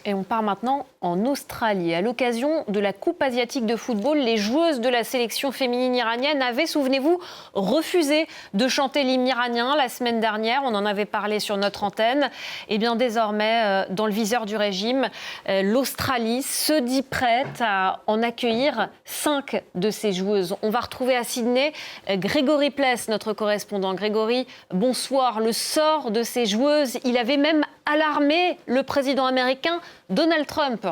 Et on part maintenant en Australie. À l'occasion de la Coupe asiatique de football, les joueuses de la sélection féminine iranienne avaient, souvenez-vous, refusé de chanter l'hymne iranien la semaine dernière. On en avait parlé sur notre antenne. Et bien désormais, dans le viseur du régime, l'Australie se dit prête à en accueillir 5 de ses joueuses. On va retrouver à Sydney Grégory Pless, notre correspondant. Grégory, bonsoir. Le sort de ces joueuses, il avait même alarmé le président américain Donald Trump.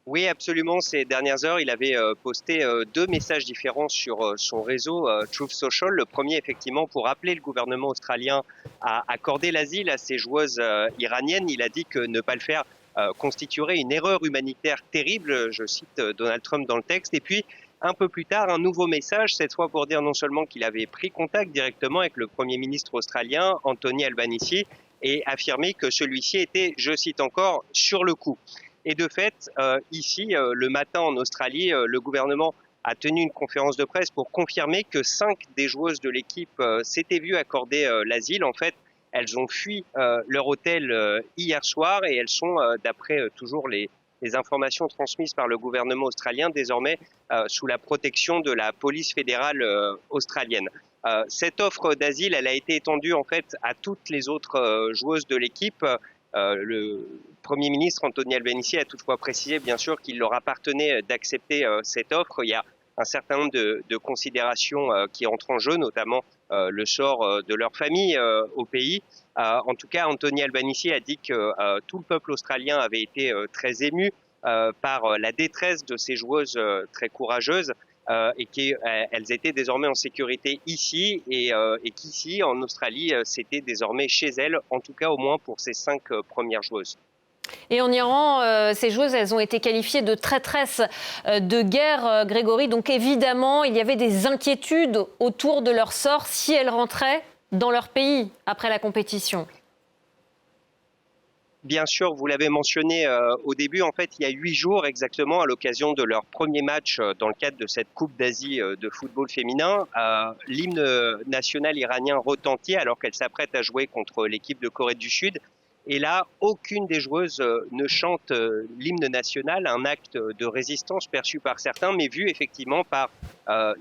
Oui, absolument. Ces dernières heures, il avait posté 2 messages différents sur son réseau Truth Social. Le premier, effectivement, pour appeler le gouvernement australien à accorder l'asile à ces joueuses iraniennes. Il a dit que ne pas le faire constituerait une erreur humanitaire terrible. Je cite Donald Trump dans le texte. Et puis, un peu plus tard, un nouveau message, cette fois pour dire non seulement qu'il avait pris contact directement avec le Premier ministre australien, Anthony Albanese, et affirmé que celui-ci était, je cite encore, sur le coup. Et de fait, ici, le matin en Australie, le gouvernement a tenu une conférence de presse pour confirmer que 5 des joueuses de l'équipe s'étaient vues accorder l'asile. En fait, elles ont fui leur hôtel hier soir et elles sont, d'après toujours les informations transmises par le gouvernement australien, désormais sous la protection de la police fédérale australienne. Cette offre d'asile, elle a été étendue en fait à toutes les autres joueuses de l'équipe. Le Premier ministre Anthony Albanese a toutefois précisé bien sûr qu'il leur appartenait d'accepter cette offre. Il y a un certain nombre de considérations qui entrent en jeu, notamment le sort de leur famille au pays. En tout cas, Anthony Albanese a dit que tout le peuple australien avait été très ému par la détresse de ces joueuses très courageuses. Et qu'elles étaient désormais en sécurité ici et qu'ici, en Australie, c'était désormais chez elles, en tout cas au moins pour ces 5 premières joueuses. Et en Iran, ces joueuses, elles ont été qualifiées de traîtresses de guerre, Grégory. Donc évidemment, il y avait des inquiétudes autour de leur sort si elles rentraient dans leur pays après la compétition. Bien sûr, vous l'avez mentionné au début, en fait, il y a 8 jours exactement, à l'occasion de leur premier match dans le cadre de cette Coupe d'Asie de football féminin, l'hymne national iranien retentit alors qu'elle s'apprête à jouer contre l'équipe de Corée du Sud. Et là, aucune des joueuses ne chante l'hymne national, un acte de résistance perçu par certains, mais vu effectivement par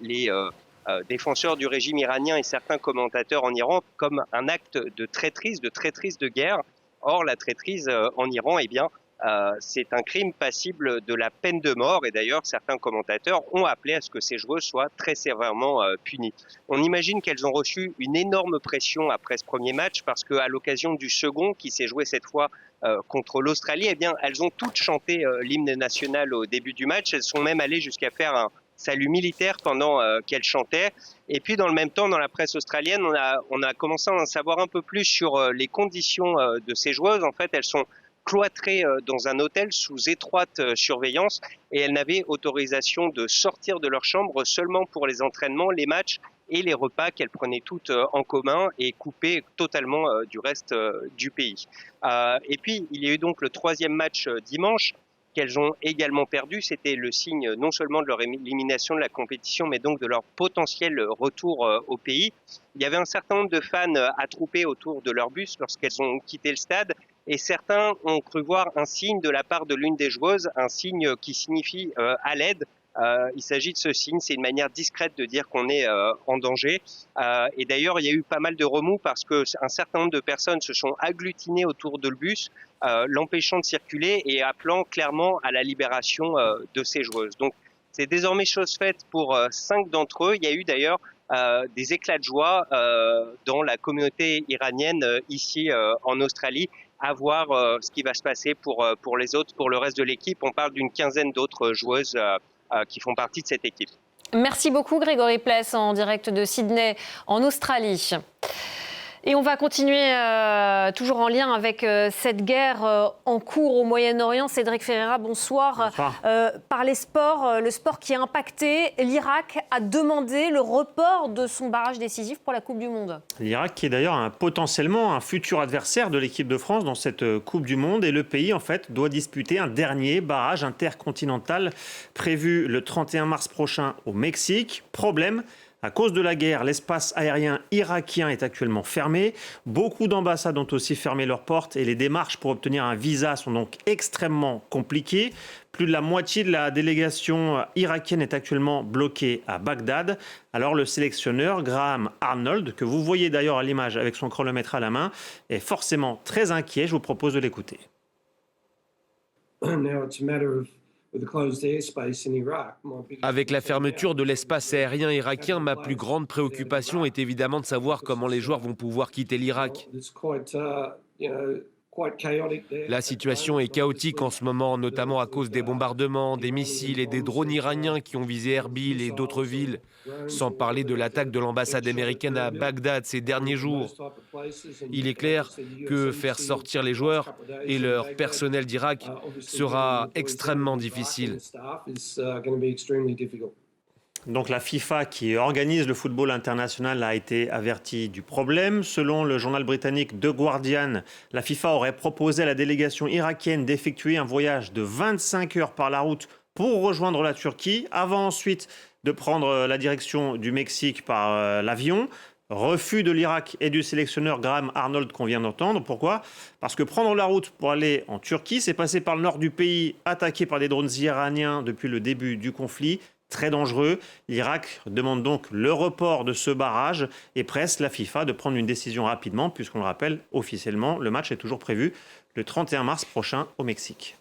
les défenseurs du régime iranien et certains commentateurs en Iran comme un acte de traîtrise de guerre. Or, la traîtrise en Iran, eh bien, c'est un crime passible de la peine de mort. Et d'ailleurs, certains commentateurs ont appelé à ce que ces joueuses soient très sévèrement punies. On imagine qu'elles ont reçu une énorme pression après ce premier match parce qu'à l'occasion du second, qui s'est joué cette fois contre l'Australie, eh bien, elles ont toutes chanté l'hymne national au début du match. Elles sont même allées jusqu'à faire un salut militaire pendant qu'elles chantaient. Et puis dans le même temps, dans la presse australienne, on a commencé à en savoir un peu plus sur les conditions de ces joueuses. En fait, elles sont cloîtrées dans un hôtel sous étroite surveillance et elles n'avaient autorisation de sortir de leur chambre seulement pour les entraînements, les matchs et les repas qu'elles prenaient toutes en commun et coupées totalement du reste du pays. Et puis, il y a eu donc le 3e match dimanche, qu'elles ont également perdu. C'était le signe non seulement de leur élimination de la compétition, mais donc de leur potentiel retour au pays. Il y avait un certain nombre de fans attroupés autour de leur bus lorsqu'elles ont quitté le stade, et certains ont cru voir un signe de la part de l'une des joueuses, un signe qui signifie à l'aide. Il s'agit de ce signe, c'est une manière discrète de dire qu'on est en danger. Et d'ailleurs, il y a eu pas mal de remous parce qu'un certain nombre de personnes se sont agglutinées autour de le bus, l'empêchant de circuler et appelant clairement à la libération de ces joueuses. Donc, c'est désormais chose faite pour 5 d'entre eux. Il y a eu d'ailleurs des éclats de joie dans la communauté iranienne ici en Australie. À voir ce qui va se passer pour les autres, pour le reste de l'équipe. On parle d'une quinzaine d'autres joueuses qui font partie de cette équipe. Merci beaucoup Grégory Pless en direct de Sydney en Australie. Et on va continuer toujours en lien avec cette guerre en cours au Moyen-Orient. Cédric Ferreira, bonsoir. Par les sports, le sport qui est impacté, l'Irak a demandé le report de son barrage décisif pour la Coupe du Monde. L'Irak qui est d'ailleurs potentiellement un futur adversaire de l'équipe de France dans cette Coupe du Monde. Et le pays, en fait, doit disputer un dernier barrage intercontinental prévu le 31 mars prochain au Mexique. Problème, À cause de la guerre, l'espace aérien irakien est actuellement fermé. Beaucoup d'ambassades ont aussi fermé leurs portes et les démarches pour obtenir un visa sont donc extrêmement compliquées. Plus de la moitié de la délégation irakienne est actuellement bloquée à Bagdad. Alors le sélectionneur Graham Arnold, que vous voyez d'ailleurs à l'image avec son chronomètre à la main, est forcément très inquiet. Je vous propose de l'écouter. Avec la fermeture de l'espace aérien irakien, ma plus grande préoccupation est évidemment de savoir comment les joueurs vont pouvoir quitter l'Irak. La situation est chaotique en ce moment, notamment à cause des bombardements, des missiles et des drones iraniens qui ont visé Erbil et d'autres villes, sans parler de l'attaque de l'ambassade américaine à Bagdad ces derniers jours. Il est clair que faire sortir les joueurs et leur personnel d'Irak sera extrêmement difficile. Donc la FIFA, qui organise le football international, a été avertie du problème. Selon le journal britannique The Guardian, la FIFA aurait proposé à la délégation irakienne d'effectuer un voyage de 25 heures par la route pour rejoindre la Turquie, avant ensuite de prendre la direction du Mexique par l'avion. Refus de l'Irak et du sélectionneur Graham Arnold qu'on vient d'entendre. Pourquoi ? Parce que prendre la route pour aller en Turquie, c'est passer par le nord du pays, attaqué par des drones iraniens depuis le début du conflit. Très dangereux. L'Irak demande donc le report de ce barrage et presse la FIFA de prendre une décision rapidement, puisqu'on le rappelle officiellement, le match est toujours prévu le 31 mars prochain au Mexique.